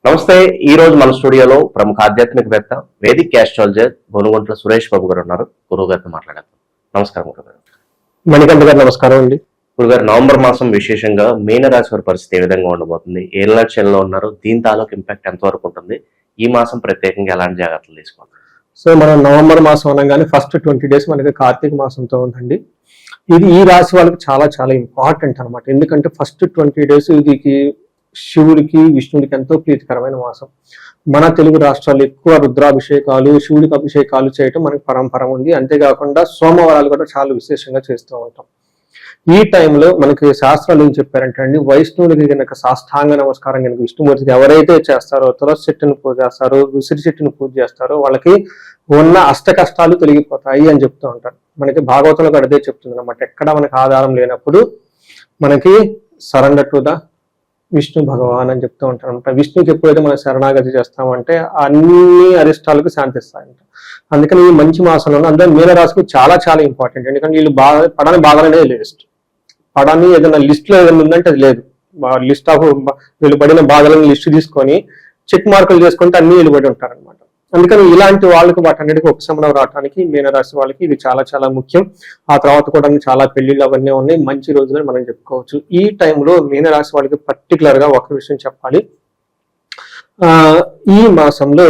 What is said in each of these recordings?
నమస్తే. ఈ రోజు మన స్టూడియోలో ప్రముఖ ఆధ్యాత్మికవేత్త వేదిక్ ఆస్ట్రాలజర్ బోనుగుంట్ల సురేష్ బాబు గారు ఉన్నారు. గురువు గారితో మాట్లాడతాం. నమస్కారం గురుగారు. మణికంఠ గారు నమస్కారం అండి. గురుగారు, నవంబర్ మాసం విశేషంగా మీనరాశి వారి పరిస్థితి ఏ విధంగా ఉండబోతుంది? ఏ లక్షణంలో ఉన్నారు? దీని తాలూకు ఇంపాక్ట్ ఎంతవరకు ఉంటుంది? ఈ మాసం ప్రత్యేకంగా ఎలాంటి జాగ్రత్తలు తీసుకోవాలి? సో మనం నవంబర్ మాసం అనగానే ఫస్ట్ 20 days మనకి కార్తీక మాసంతో ఉందండి. ఇది ఈ రాశి వాళ్ళకి చాలా చాలా ఇంపార్టెంట్ అనమాట. ఎందుకంటే ఫస్ట్ 20 days ఇది శివుడికి విష్ణుడికి ఎంతో ప్రీతికరమైన మాసం. మన తెలుగు రాష్ట్రాలు ఎక్కువ రుద్రాభిషేకాలు, శివుడికి అభిషేకాలు చేయటం మనకి పరంపర ఉంది. అంతేకాకుండా సోమవారాలు కూడా చాలా విశేషంగా చేస్తూ ఉంటాం. ఈ టైంలో మనకి శాస్త్రాలు ఏం చెప్పారంటే అండి, వైష్ణవుడికి కనుక సాష్టాంగ నమస్కారం కనుక విష్ణుమూర్తికి ఎవరైతే చేస్తారో, తులసి చెట్టును పూజ చేస్తారో, ఉసిరి చెట్టును పూజ చేస్తారో వాళ్ళకి ఉన్న అష్ట కష్టాలు తొలగిపోతాయి అని చెప్తూ ఉంటారు. మనకి భాగవతంలో కూడా అదే చెప్తుంది అనమాట. ఎక్కడ మనకి ఆధారం లేనప్పుడు మనకి సరెండర్ టు ద విష్ణు భగవాన్ అని చెప్తూ ఉంటారు అనమాట. విష్ణుకి ఎప్పుడైతే మనం శరణాగతి చేస్తామంటే అన్ని అరిష్టాలకు శాంతిస్తాయంట. అందుకని ఈ మంచి మాసంలో అందరూ మీనరాశికి చాలా చాలా ఇంపార్టెంట్. ఎందుకంటే వీళ్ళు పడని బాధలనే లిస్ట్, పడని ఏదైనా లిస్ట్ లో ఏదైనా ఉందంటే అది లేదు. లిస్ట్ ఆఫ్ వీళ్ళు పడిన బాధలను లిస్ట్ తీసుకొని చెక్ మార్కులు చేసుకుంటే అన్ని వీళ్ళు పడి ఉంటారనమాట. అందుకని ఇలాంటి వాళ్ళకి వాటన్నిటికీ ఉపశమనం రావడానికి మీనరాశి వాళ్ళకి ఇది చాలా చాలా ముఖ్యం. ఆ తర్వాత కూడా చాలా పెళ్లిళ్ళు అవన్నీ ఉన్నాయి. మంచి రోజులని మనం చెప్పుకోవచ్చు. ఈ టైంలో మీనరాశి వాళ్ళకి పర్టికులర్ గా ఒక విషయం చెప్పాలి. ఈ మాసంలో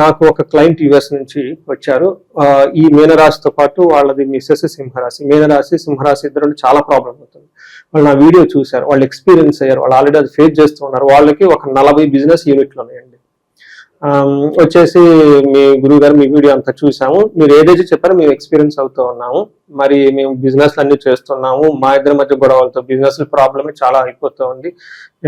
నాకు ఒక క్లయింట్ యుఎస్ నుంచి వచ్చారు. ఈ మీనరాశితో పాటు వాళ్ళది మిస్సెస్ సింహరాశి. మీనరాశి సింహరాశి ఇద్దరు చాలా ప్రాబ్లం అవుతుంది. వాళ్ళు నా వీడియో చూశారు, వాళ్ళు ఎక్స్పీరియన్స్ అయ్యారు, వాళ్ళు ఆల్రెడీ అది ఫేస్ చేస్తూ ఉన్నారు. వాళ్ళకి ఒక 40 బిజినెస్ యూనిట్లు ఉన్నాయండి. వచ్చేసి మీ గురువు గారు మీ వీడియో అంతా చూసాము, మీరు ఏదైతే చెప్పారో మేము ఎక్స్పీరియన్స్ అవుతూ ఉన్నాము, మరి మేము బిజినెస్ అన్ని చేస్తున్నాము, మా ఇద్దరి మధ్య గొడవలతో బిజినెస్ ప్రాబ్లమే చాలా అయిపోతూ ఉంది,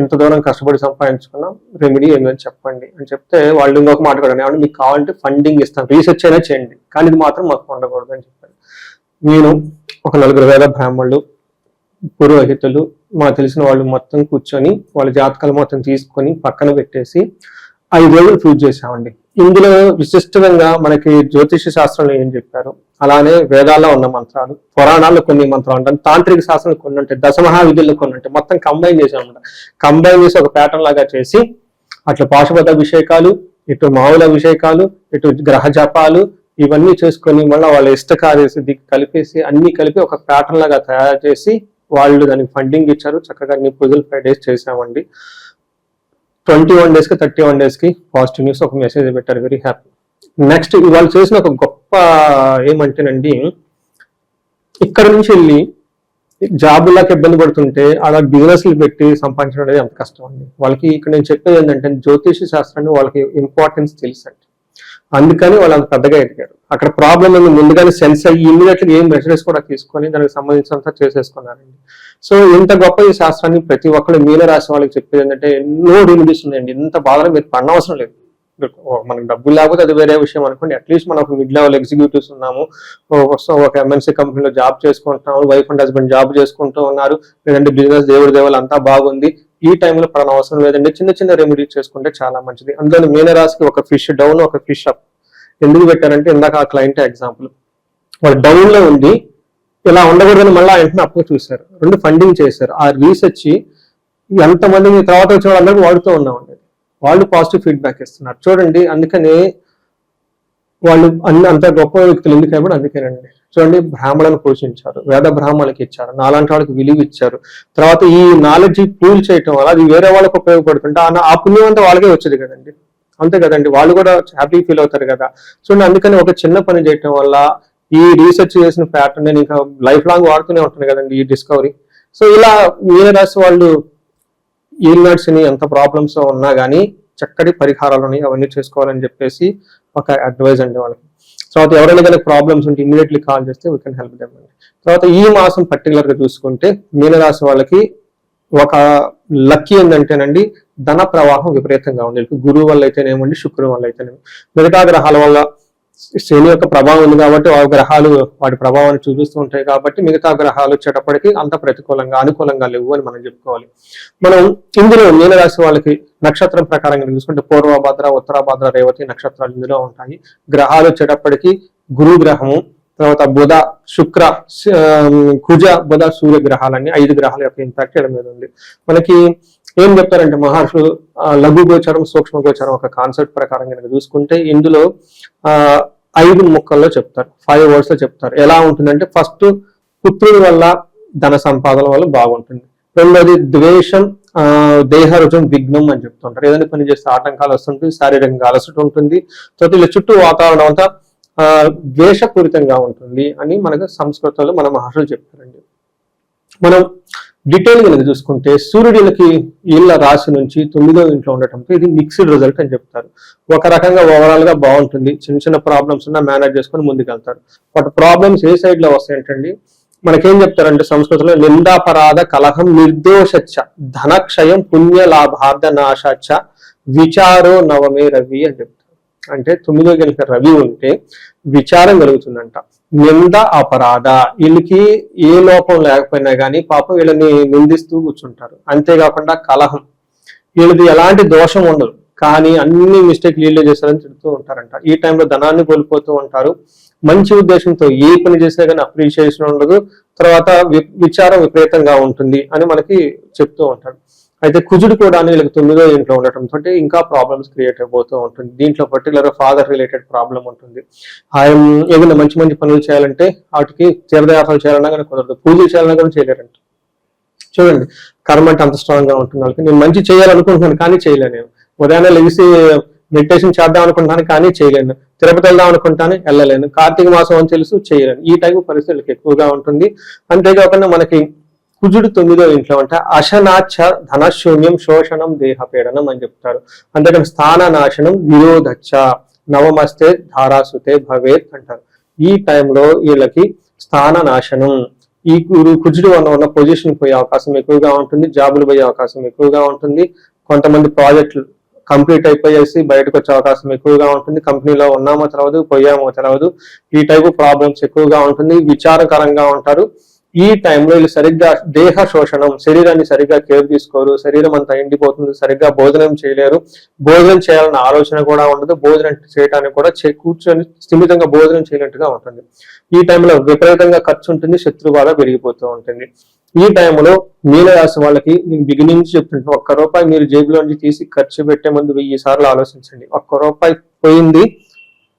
ఎంత దూరం కష్టపడి సంపాదించుకున్నాం, రెమెడీ ఏమైనా చెప్పండి అని చెప్తే వాళ్ళు ఇంకొక మాట కూడా ఏమంటే మీకు కావాలంటే ఫండింగ్ ఇస్తాం, రీసెర్చ్ అయినా చేయండి, కానీ ఇది మాత్రం మాకు ఉండకూడదు అని చెప్పారు. నేను ఒక 4 వేద బ్రాహ్మణులు, పురోహితులు, మాకు తెలిసిన వాళ్ళు మొత్తం కూర్చొని వాళ్ళ జాతకాలు మొత్తం తీసుకొని పక్కన పెట్టేసి 5 రోజులు పూజ చేశామండి. ఇందులో విశిష్టంగా మనకి జ్యోతిష శాస్త్రంలో ఏం చెప్పారు, అలానే వేదాల్లో ఉన్న మంత్రాలు, పురాణాల్లో కొన్ని మంత్రాలు ఉంటాయి, తాంత్రిక శాస్త్రంలో కొన్ని ఉంటాయి, దశమహావిధుల్లో కొన్ని ఉంటాయి, మొత్తం కంబైన్ చేసామన్నమాట. కంబైన్ చేసి ఒక ప్యాటర్న్ లాగా చేసి అట్లా పాశుపత అభిషేకాలు, ఇటు మామూలు అభిషేకాలు, ఇటు గ్రహ జపాలు ఇవన్నీ చేసుకొని మళ్ళీ వాళ్ళ ఇష్టకార్యసిద్ధి కలిపేసి అన్ని కలిపి ఒక ప్యాటర్న్ లాగా తయారు చేసి వాళ్ళు దానికి ఫండింగ్ ఇచ్చారు. చక్కగా అన్ని పూజలు 5 days చేసామండి. 21 days కి 31 days కి పాజిటివ్ న్యూస్ ఒక మెసేజ్ పెట్టారు. Very happy. నెక్స్ట్ వాళ్ళు చేసిన ఒక గొప్ప ఏమంటేనండి, ఇక్కడ నుంచి వెళ్ళి జాబులకు ఇబ్బంది పడుతుంటే అలా బిజినెస్లు పెట్టి సంపాదించడం అనేది అంత కష్టం అండి. వాళ్ళకి ఇక్కడ నేను చెప్పేది ఏంటంటే జ్యోతిష శాస్త్రాన్ని వాళ్ళకి ఇంపార్టెన్స్ తెలుసు అండి. అందుకని వాళ్ళు అంత పెద్దగా ఎదిగారు. అక్కడ ప్రాబ్లం ఉంది ముందుగానే సెన్స్ అయ్యి ఇమ్మీడియట్గా ఏం మెజర్స్ కూడా తీసుకొని దానికి సంబంధించినంత చేసేసుకున్నారండి. సో ఇంత గొప్ప ఈ శాస్త్రాన్ని ప్రతి ఒక్కరు మీనరాశి వాళ్ళకి చెప్పేది ఏంటంటే ఎన్నో రెమెడీస్ ఉన్నాయండి. ఇంత బాధలో మీరు పడనవసరం లేదు. మనకు డబ్బులు లేకపోతే అది వేరే విషయం అనుకోండి. అట్లీస్ట్ మనం ఒక మిడ్ లెవెల్ ఎగ్జిక్యూటివ్స్ ఉన్నాము, ఒక ఎంఎన్సీ కంపెనీలో జాబ్ చేసుకుంటున్నాము, వైఫ్ అండ్ హస్బెండ్ జాబ్ చేసుకుంటూ ఉన్నారు, లేదంటే బిజినెస్ దేవుడి దేవాలు అంతా బాగుంది, ఈ టైంలో పడన అవసరం లేదండి. చిన్న చిన్న రెమెడీస్ చేసుకుంటే చాలా మంచిది. అందులో మీనరాశికి ఒక ఫిష్ డౌన్, ఒక ఫిష్ అప్ ఎందుకు పెట్టారంటే, ఇందాక ఆ క్లయింట్ ఎగ్జాంపుల్ వాళ్ళు డౌన్ లో ఉంది, ఇలా ఉండకూడదని మళ్ళీ వెంటనే అప్పు చూశారు, 2 ఫండింగ్ చేశారు. ఆ రీసెర్చ్ ఎంతమంది మీ తర్వాత వచ్చిన వాళ్ళందరికీ వాడుతూ ఉన్నామండి. వాళ్ళు పాజిటివ్ ఫీడ్బ్యాక్ ఇస్తున్నారు చూడండి. అందుకని వాళ్ళు అంత గొప్ప వ్యక్తులు ఎందుకు అయిపోయి అందుకేనండి. చూడండి, బ్రాహ్మణులను పోషించారు, వేద బ్రాహ్మణులకి ఇచ్చారు, నాలాంటి వాళ్ళకి విలువ ఇచ్చారు. తర్వాత ఈ నాలెడ్జ్ పూల్ చేయటం వల్ల అది వేరే వాళ్ళకి ఉపయోగపడుతుంటే ఆ పుణ్యం అంతా వాళ్ళకే వచ్చేది కదండి. అంతే కదండి, వాళ్ళు కూడా హ్యాపీ ఫీల్ అవుతారు కదా. చూడండి, అందుకని ఒక చిన్న పని చేయటం వల్ల ఈ రీసెర్చ్ చేసిన ప్యాటర్న్ నేను ఇంకా లైఫ్ లాంగ్ వాడుతూనే ఉంటాను కదండి ఈ డిస్కవరీ. సో ఇలా మీనరాశి వాళ్ళు ఈనాడ్స్ని ఎంత ప్రాబ్లమ్స్ ఉన్నా కానీ చక్కటి పరిహారాలు ఉన్నాయి, అవన్నీ చేసుకోవాలని చెప్పేసి ఒక అడ్వైజ్ అండి వాళ్ళకి. తర్వాత ఎవరైనా కనుక ప్రాబ్లమ్స్ ఉంటే ఇమీడియట్లీ కాల్ చేస్తే వీ కెన్ హెల్ప్ దెమ్ అండి. తర్వాత ఈ మాసం పర్టికులర్ గా చూసుకుంటే మీనరాశి వాళ్ళకి ఒక లక్కీ ఏంటంటేనండి, ధన ప్రవాహం విపరీతంగా ఉంది. గురువు వల్ల అయితేనేమండి, శుక్రుడు వల్ల అయితేనేమి, మిగతా గ్రహాల వల్ల శని యొక్క ప్రభావం ఉంది కాబట్టి ఆ గ్రహాలు వాటి ప్రభావాన్ని చూపిస్తూ ఉంటాయి కాబట్టి మిగతా గ్రహాలు వచ్చేటప్పటికి అంత ప్రతికూలంగా అనుకూలంగా లేవు అని మనం చెప్పుకోవాలి. మనం ఇందులో మీనరాశి వాళ్ళకి నక్షత్రం ప్రకారంగా చూసుకుంటే పూర్వభద్ర, ఉత్తరాభద్ర, రేవతి నక్షత్రాలు ఇందులో ఉంటాయి. గ్రహాలు వచ్చేటప్పటికి గురు గ్రహము, తర్వాత బుధ, శుక్ర, కుజ, బుధ, సూర్య గ్రహాలన్నీ 5 గ్రహాల యొక్క ఇంపాక్ట్ ఇలా మీద ఉంది. మనకి ఏం చెప్తారంటే మహర్షులు లఘు గోచరం సూక్ష్మ గోచరం ఒక కాన్సెప్ట్ ప్రకారం కనుక చూసుకుంటే ఇందులో 5 ముక్కల్లో చెప్తారు, 5 words లో చెప్తారు. ఎలా ఉంటుందంటే ఫస్ట్ పుత్రుడి వల్ల ధన సంపాదన వల్ల బాగుంటుంది. రెండోది ద్వేషం, దేహ రుజం విఘ్నం అని చెప్తుంటారు. ఏదైనా పని చేస్తే ఆటంకాలు వస్తుంటుంది, శారీరకంగా అలసట ఉంటుంది. తర్వాత ఇలా చుట్టూ వాతావరణం అంతా ద్వేషపూరితంగా ఉంటుంది అని మనకు సంస్కృతంలో మన మహర్షులు చెప్పారండి. మనం డీటెయిల్ గా చూసుకుంటే సూర్యుడికి ఇళ్ళ రాశి నుంచి 9వ ఇంట్లో ఉండటంతో ఇది మిక్స్డ్ రిజల్ట్ అని చెప్తారు. ఒక రకంగా ఓవరాల్ గా బాగుంటుంది, చిన్న చిన్న ప్రాబ్లమ్స్ ఉన్నా మేనేజ్ చేసుకొని ముందుకెళ్తారు. బట్ ప్రాబ్లమ్స్ ఏ సైడ్ లో వస్తాయంటండి, మనకేం చెప్తారంటే సంస్కృతంలో నిందాపరాధ కలహం నిర్దోషచ్చ ధనక్షయం పుణ్య లాభార్థ నాశచ్చ విచారో నవమే రవి అని చెప్తారు. అంటే 9వ గంట రవి ఉంటే విచారం కలుగుతుందంట. నింద అపరాధ, వీళ్ళకి ఏ లోపం లేకపోయినా కానీ పాపం వీళ్ళని నిందిస్తూ కూర్చుంటారు. అంతేకాకుండా కలహం, వీళ్ళది ఎలాంటి దోషం ఉండదు కానీ అన్ని మిస్టేక్ వీళ్ళే చేస్తారని చెప్తూ ఉంటారంట. ఈ టైంలో ధనాన్ని కోల్పోతూ ఉంటారు. మంచి ఉద్దేశంతో ఏ పని చేసినా కానీ అప్రిషియేషన్ ఉండదు. తర్వాత విచారం విపరీతంగా ఉంటుంది అని మనకి చెప్తూ ఉంటారు. అయితే కుజుడు కూడా వీళ్ళకి 9వ ఇంట్లో ఉండటంతో ఇంకా ప్రాబ్లమ్స్ క్రియేట్ అయిపోతూ ఉంటుంది. దీంట్లో పర్టికులర్ ఫాదర్ రిలేటెడ్ ప్రాబ్లం ఉంటుంది. ఆయన ఏదైనా మంచి మంచి పనులు చేయాలంటే వాటికి తీర్థయాత్రలు చేయాలన్నా కానీ కుదరదు, పూజలు చేయాలన్నా కానీ చేయలేరంట. చూడండి కర్మ అంటే అంత స్ట్రాంగ్ గా ఉంటుంది వాళ్ళకి. నేను మంచి చేయాలనుకుంటున్నాను కానీ చేయలేను. నేను ఉదయాన్నే లెగిసి మెడిటేషన్ చేద్దాం అనుకుంటాను కానీ చేయలేను, తిరుపతి వెళ్దాం అనుకుంటాను వెళ్ళలేను, కార్తీక మాసం అని తెలుసు చేయలేను. ఈ టైపు పరిస్థితులకు ఎక్కువగా ఉంటుంది. అంతేకాకుండా మనకి కుజుడు 9వ ఇంట్లో అంటే అశనాచ ధనశూన్యం శోషణం దేహపీడనం అని చెప్తారు. అంతేకాని స్థాన నాశనం విరోధచ్చ నవమస్తే ధారాసుతే భవేత్ అంటారు. ఈ టైంలో వీళ్ళకి స్థాన నాశనం, ఈ కుజుడు ఉన్న పొజిషన్ పోయే అవకాశం ఎక్కువగా ఉంటుంది, జాబులు పోయే అవకాశం ఎక్కువగా ఉంటుంది. కొంతమంది ప్రాజెక్టులు కంప్లీట్ అయిపోయేసి బయటకు వచ్చే అవకాశం ఎక్కువగా ఉంటుంది. కంపెనీలో ఉన్నామో తెలవదు, పోయామో తెలవదు. ఈ టైపు ప్రాబ్లమ్స్ ఎక్కువగా ఉంటుంది. విచారకరంగా ఉంటారు. ఈ టైంలో వీళ్ళు సరిగ్గా దేహ శోషణం, శరీరాన్ని సరిగ్గా కేర్ తీసుకోరు, శరీరం అంతా ఎండిపోతుంది, సరిగ్గా భోజనం చేయలేరు, భోజనం చేయాలన్న ఆలోచన కూడా ఉండదు, భోజనం చేయడానికి కూడా కూర్చొని స్థిమితంగా భోజనం చేయనట్టుగా ఉంటుంది. ఈ టైంలో విపరీతంగా ఖర్చు ఉంటుంది, శత్రు బాధ పెరిగిపోతూ ఉంటుంది. ఈ టైంలో మీనరాశి వాళ్ళకి నేను బిగినింగ్ నుంచి చెప్తుంటాను, ₹1 మీరు జేబులో నుంచి తీసి ఖర్చు పెట్టే ముందు 1000 సార్లు ఆలోచించండి. ₹1 పోయింది,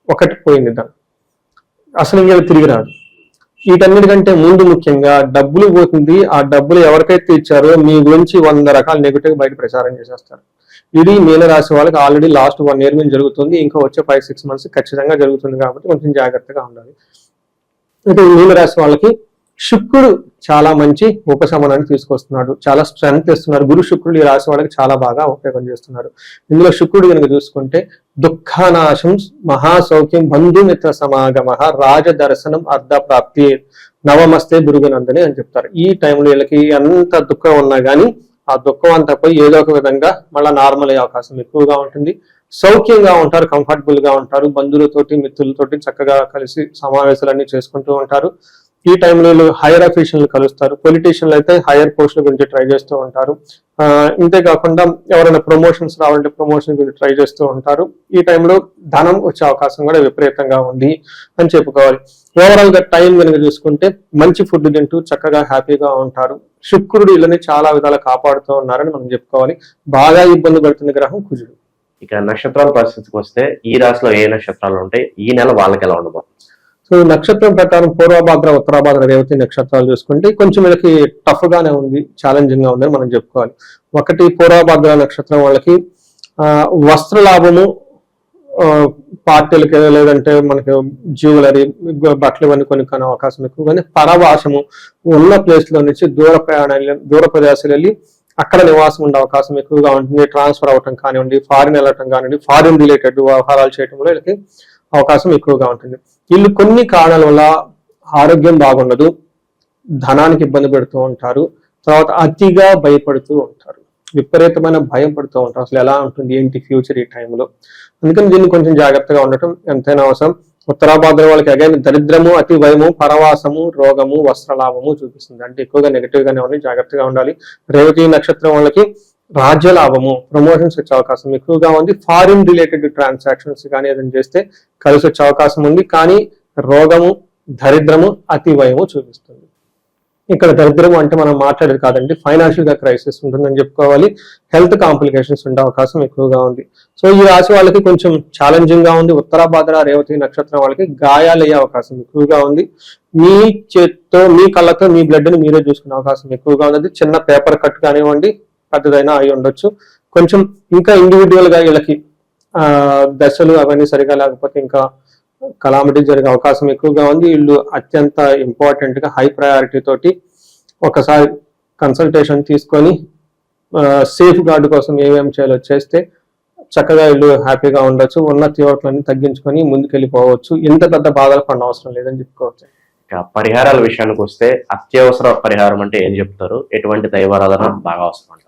ఒకటి పోయింది, దాన్ని అసలు ఇంకా తిరిగి రాదు. వీటన్నిటికంటే ముందు ముఖ్యంగా డబ్బులు పోతుంది. ఆ డబ్బులు ఎవరికైతే ఇచ్చారో మీ గురించి 100 రకాల నెగిటివ్ బయట ప్రచారం చేసేస్తారు. ఇది మీనరాశి వాళ్ళకి ఆల్రెడీ లాస్ట్ 1 year నుంచి జరుగుతుంది. ఇంకా వచ్చే 5-6 months ఖచ్చితంగా జరుగుతుంది కాబట్టి కొంచెం జాగ్రత్తగా ఉండాలి. అయితే మీనరాశి వాళ్ళకి శుక్రుడు చాలా మంచి ఉపశమనాన్ని తీసుకొస్తున్నాడు, చాలా స్ట్రెంగ్త్ ఇస్తున్నాడు. గురు శుక్రుడు ఈ రాశి వాళ్ళకి చాలా బాగా ఉపయోగం చేస్తున్నారు. ఇందులో శుక్రుడు కనుక చూసుకుంటే దుఃఖనాశం మహాసౌఖ్యం బంధుమిత్ర సమాగమ రాజదర్శనం అర్ధ ప్రాప్తి నవమస్తే గురుగనందని అని చెప్తారు. ఈ టైంలో వీళ్ళకి ఎంత దుఃఖం ఉన్నా కానీ ఆ దుఃఖం అంతా పోయి ఏదో ఒక విధంగా మళ్ళీ నార్మల్ అయ్యే అవకాశం ఎక్కువగా ఉంటుంది. సౌఖ్యంగా ఉంటారు, కంఫర్టబుల్ గా ఉంటారు, బంధువులతోటి మిత్రులతోటి చక్కగా కలిసి సమావేశాలన్నీ చేసుకుంటూ ఉంటారు. ఈ టైంలో హైయర్ అఫీషియల్ కలుస్తారు. పొలిటీషియన్లు అయితే హైయర్ పోస్టుల గురించి ట్రై చేస్తూ ఉంటారు. ఇంతేకాకుండా ఎవరైనా ప్రమోషన్స్ రావాలంటే ప్రమోషన్ గురించి ట్రై చేస్తూ ఉంటారు. ఈ టైంలో ధనం వచ్చే అవకాశం కూడా విపరీతంగా ఉంది అని చెప్పుకోవాలి. ఓవరాల్ గా టైం కనుక చూసుకుంటే మంచి ఫుడ్ తింటూ చక్కగా హ్యాపీగా ఉంటారు. శుక్రుడు ఇళ్ళని చాలా విధాలు కాపాడుతూ ఉన్నారని మనం చెప్పుకోవాలి. బాగా ఇబ్బంది పడుతున్న గ్రహం కుజుడు. ఇక నక్షత్రాల పరిస్థితికి వస్తే ఈ రాశిలో ఏ నక్షత్రాలు ఉంటాయి, ఈ నెల వాళ్ళకి ఎలా ఉండబోతుంది? సో నక్షత్రం ప్రకారం పూర్వభాద్ర ఉత్తరాభాద్ర రేవతి నక్షత్రాలు చూసుకుంటే కొంచెం వీళ్ళకి టఫ్ గానే ఉంది, ఛాలెంజింగ్ గా ఉందని మనం చెప్పుకోవాలి. ఒకటి పూర్వభాద్ర నక్షత్రం వాళ్ళకి వస్త్ర లాభము, పార్టీలకి లేదంటే మనకి జ్యువెలరీ బట్టలు ఇవన్నీ కొనుక్కునే అవకాశం ఎక్కువ. కానీ పరవాసము ఉన్న ప్లేస్ లో నుంచి దూర ప్రదేశాలు వెళ్ళి అక్కడ నివాసం ఉండే అవకాశం ఎక్కువగా ఉంటుంది. ట్రాన్స్ఫర్ అవటం కానివ్వండి, ఫారిన్ వెళ్ళటం కానివ్వండి, ఫారిన్ రిలేటెడ్ వ్యవహారాలు చేయడంలో వీళ్ళకి అవకాశం ఎక్కువగా ఉంటుంది. వీళ్ళు కొన్ని కారణాల వల్ల ఆరోగ్యం బాగుండదు, ధనానికి ఇబ్బంది పెడుతూ ఉంటారు, తర్వాత అతిగా భయపడుతూ ఉంటారు, విపరీతమైన భయం పడుతూ ఉంటారు. అసలు ఎలా ఉంటుంది ఏంటి ఫ్యూచర్ ఈ టైంలో. అందుకని దీన్ని కొంచెం జాగ్రత్తగా ఉండటం ఎంతైనా అవసరం. ఉత్తరాభాద్ర వాళ్ళకి అగైన్ దరిద్రము, అతి భయము, పరవాసము, రోగము, వస్త్రలాభము చూపిస్తుంది. అంటే ఎక్కువగా నెగిటివ్ గానే ఉన్నాయి, జాగ్రత్తగా ఉండాలి. రేవతి నక్షత్రం వాళ్ళకి రాజ్య లాభము, ప్రమోషన్స్ వచ్చే అవకాశం ఎక్కువగా ఉంది. ఫారిన్ రిలేటెడ్ ట్రాన్సాక్షన్స్ కానీ ఏదైనా చేస్తే కలిసి వచ్చే అవకాశం ఉంది. కానీ రోగము, దరిద్రము, అతి భయము చూపిస్తుంది. ఇక్కడ దరిద్రం అంటే మనం మాట్లాడేది కాదండి, ఫైనాన్షియల్ గా క్రైసిస్ ఉంటుందని చెప్పుకోవాలి. హెల్త్ కాంప్లికేషన్స్ ఉండే అవకాశం ఎక్కువగా ఉంది. సో ఈ రాశి వాళ్ళకి కొంచెం ఛాలెంజింగ్ గా ఉంది. ఉత్తరాభాద్ర రేవతి నక్షత్రం వాళ్ళకి గాయాలు అయ్యే అవకాశం ఎక్కువగా ఉంది. మీ చేత్తో మీ కళ్ళతో మీ బ్లడ్ ని మీరే చూసుకునే అవకాశం ఎక్కువగా ఉంది. చిన్న పేపర్ కట్ కానివ్వండి, పెద్దదైనా అయి ఉండొచ్చు. కొంచెం ఇంకా ఇండివిజువల్ గా వీళ్ళకి దశలు అవన్నీ సరిగా లేకపోతే ఇంకా కలామిటీ జరిగే అవకాశం ఎక్కువగా ఉంది. వీళ్ళు అత్యంత ఇంపార్టెంట్ గా హై ప్రయారిటీ తోటి ఒకసారి కన్సల్టేషన్ తీసుకొని సేఫ్ గార్డ్ కోసం ఏమేమి చేయాలో చేస్తే చక్కగా వీళ్ళు హ్యాపీగా ఉండొచ్చు. ఉన్న తీవ్రతలన్నీ తగ్గించుకొని ముందుకెళ్ళిపోవచ్చు. ఇంత పెద్ద బాధలు పడిన అవసరం లేదని చెప్పుకోవచ్చు. పరిహారాల విషయానికి వస్తే అత్యవసర పరిహారం అంటే ఏం చెప్తారు? ఎటువంటి దైవారాధన బాగా అవసరం అంటారు?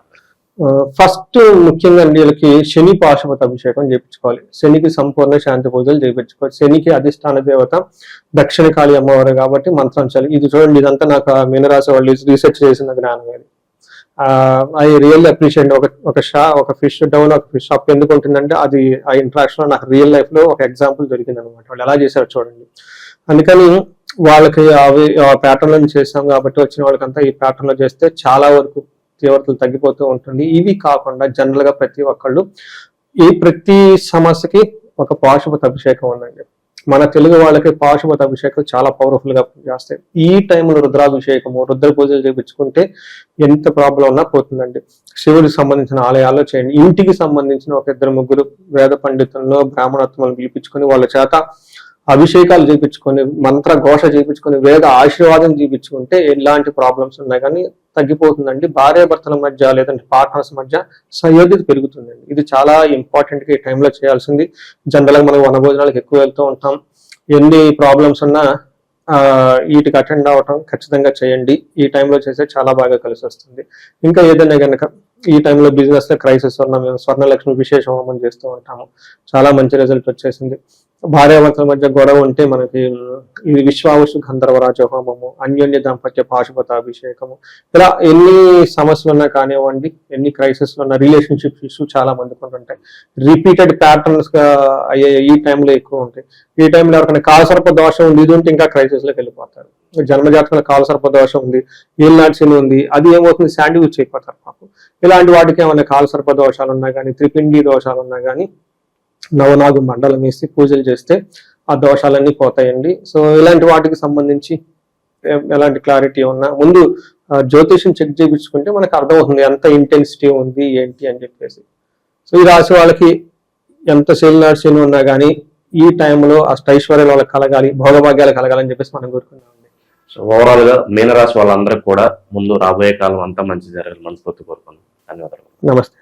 ఫస్ట్ ముఖ్యంగా వీళ్ళకి శని పాశుపత అభిషేకం చేయించుకోవాలి. శనికి సంపూర్ణ శాంతి పూజలు చేయించుకోవాలి. శనికి అధిష్టాన దేవత దక్షిణ కాళి అమ్మవారు కాబట్టి మంత్రం చాలి. ఇది చూడండి, ఇదంతా నాకు మీనరాశి వాళ్ళు రీసెర్చ్ చేసిన జ్ఞానం. I really appreciate. ఒక ఫిష్ డౌన్ ఒక ఫిష్ అప్ ఎందుకు ఉంటుందంటే అది ఆ ఇంట్రాక్షన్ నాకు రియల్ లైఫ్ లో ఒక ఎగ్జాంపుల్ దొరికింది అనమాట. వాళ్ళు ఎలా చేశారు చూడండి. అందుకని వాళ్ళకి అవి ప్యాటర్న్ లో చేసాం కాబట్టి వచ్చిన వాళ్ళకంతా ఈ ప్యాటర్న్ లో చేస్తే చాలా వరకు తీవ్రతలు తగ్గిపోతూ ఉంటుంది. ఇవి కాకుండా జనరల్ గా ప్రతి ఒక్కళ్ళు ప్రతి సమస్యకి ఒక పాశుపత అభిషేకం ఉందండి. మన తెలుగు వాళ్ళకి పాశుపత అభిషేకం చాలా పవర్ఫుల్ గా చేస్తాయి. ఈ టైంలో రుద్రాభిషేకము, రుద్ర పూజలు చేయించుకుంటే ఎంత ప్రాబ్లం ఉన్నా పోతుందండి. శివుడికి సంబంధించిన ఆలయాల్లో చేయండి. ఇంటికి సంబంధించిన ఒక 2-3 వేద పండితులను బ్రాహ్మణోత్తములను పిలిపించుకొని వాళ్ళ చేత అభిషేకాలు చేయించుకొని, మంత్ర ఘోష చేయించుకొని, వేద ఆశీర్వాదం చేయించుకుంటే ఎలాంటి ప్రాబ్లమ్స్ ఉన్నాయి కానీ తగ్గిపోతుందండి. భార్యాభర్తల మధ్య లేదంటే పార్ట్నర్స్ మధ్య సయోధ్యత పెరుగుతుందండి. ఇది చాలా ఇంపార్టెంట్ గా ఈ టైంలో చేయాల్సింది. జనరల్ గా మనం వనభోజనాలకు ఎక్కువ వెళ్తూ ఉంటాం. ఎన్ని ప్రాబ్లమ్స్ ఉన్నా వీటికి అటెండ్ అవ్వటం ఖచ్చితంగా చేయండి. ఈ టైంలో చేస్తే చాలా బాగా కలిసి వస్తుంది. ఇంకా ఏదైనా కనుక ఈ టైంలో బిజినెస్ లో క్రైసిస్ ఉన్న మేము స్వర్ణలక్ష్మి విశేష హోమం చేస్తూ ఉంటాము. చాలా మంచి రిజల్ట్ వచ్చేసింది. భార్యాభర్తల మధ్య గొడవ ఉంటే మనకి ఇది విశ్వావసు గంధర్వరాజ హోమము, అన్యోన్య దాంపత్య పాశుపత అభిషేకము, ఇలా ఎన్ని సమస్యలు ఉన్నా కానివ్వండి, ఎన్ని క్రైసిస్ ఉన్న రిలేషన్షిప్ ఇష్యూ చాలా మందికి ఉంటుంటాయి. రిపీటెడ్ ప్యాటర్న్స్ గా అయ్యే ఈ టైంలో ఎక్కువ ఉంటాయి. ఈ టైంలో ఎవరికైనా కాలసర్ప దోషం ఉంది, ఇది ఉంటే ఇంకా క్రైసిస్ లోకి వెళ్ళిపోతారు. జన్మజాతకంలో కాలసర్ప దోషం ఉంది, ఏలినాటి ఉంది, అది ఏమవుతుంది శాండ్విచ్ అయిపోతారు పాపం. ఇలాంటి వాటికి ఏమైనా కాలసర్ప దోషాలు ఉన్నా కానీ, త్రిపిండి దోషాలు ఉన్నా కానీ నవనాగు మండలం వేసి పూజలు చేస్తే ఆ దోషాలన్నీ పోతాయండి. సో ఇలాంటి వాటికి సంబంధించి ఎలాంటి క్లారిటీ ఉన్నా ముందు జ్యోతిషం చెక్ చేయించుకుంటే మనకు అర్థమవుతుంది ఎంత ఇంటెన్సిటీ ఉంది ఏంటి అని చెప్పేసి. సో ఈ రాశి వాళ్ళకి ఎంత శని ఉన్నా కానీ ఈ టైంలో అష్టైశ్వర్యాలు వాళ్ళకి కలగాలి, భోగభాగ్యాలు కలగాలని చెప్పేసి మనం కోరుకున్నామండి. సో ఓవరాల్ గా మీనరాశి వాళ్ళందరికీ కూడా ముందు రాబోయే కాలం అంతా మంచి జరగాలి మనస్ఫూర్తి కోరుకున్నాం. ధన్యవాదాలు. నమస్తే.